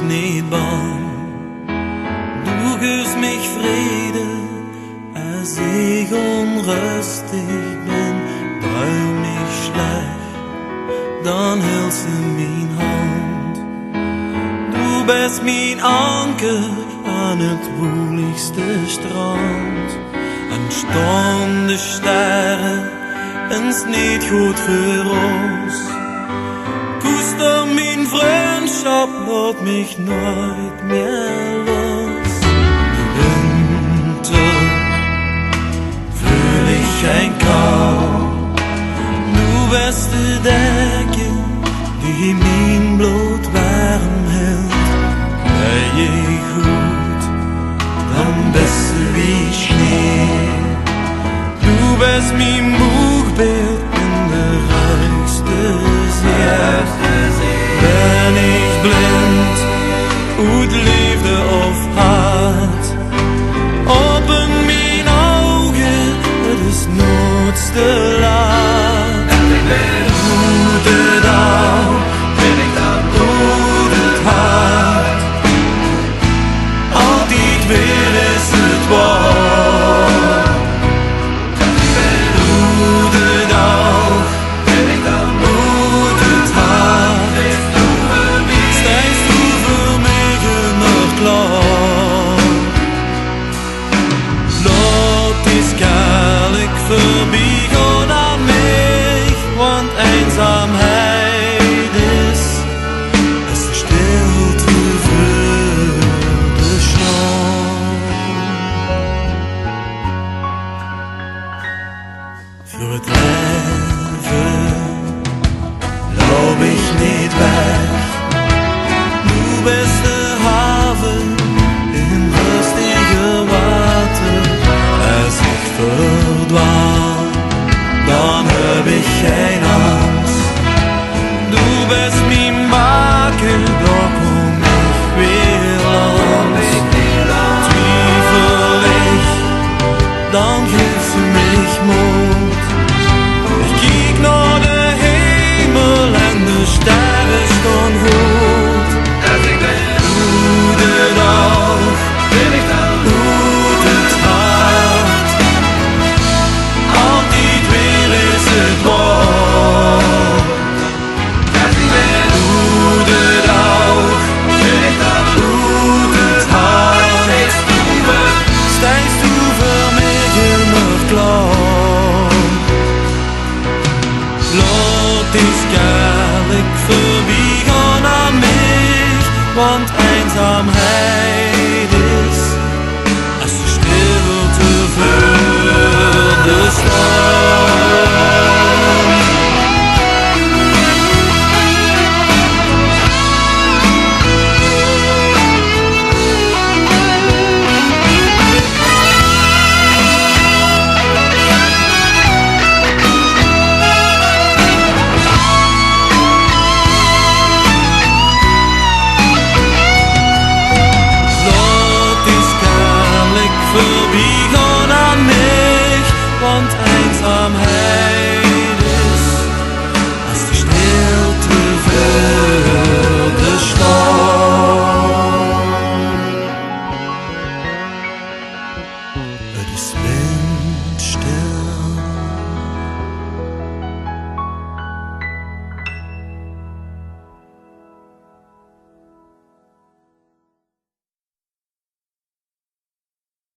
niet bang. Du gibst mich Friede, als ich unrustig bin. Träum mich schlecht, dann hältst du mein Hand. Du bist mein Anker an het woeligste strand. Een stonde sterren, een's niet goed voor ons. Koester mijn vriendschap, laat mich nooit meer los. Winter fühl ich ein Kou. Du bist die Decke, die mein Blut warm hält. Krijg ich gut, dann bist du wie Schnee. Du bist mein Buchbild in der reichste See. Ben ich blind und Liefde auf hart. Open mijn Augen, het is noodste laat. Hoe de dag, ben ik dan hoe het hart. Altijd weer is het waar. Hoe de dag, ben ik dan hoe het hart. Stijst du voor mij nog klaar. Laat die Skalk voorbij gaan aan mij, want eenzaamheid is de stilte voor de storm. Für het leven loop ik niet weg. Du bist de haven in rustige water. Als ik verdwaal, dan heb ik geen angst. Du bist mijn baken, daar kom ik weer langs. Twijfel ik, dan geeft ze mich Mut. Ich kijk naar de hemel en de sterren staan hoog. Hoe de dag, hoe het hart. Altijd weer is het waar. Hoe de dag, hoe het hart. Stijst du voor mij nog klaar. Laat die Skalk voorbij gaan aan mij, want eenzaamheid is als de stilte voor de storm.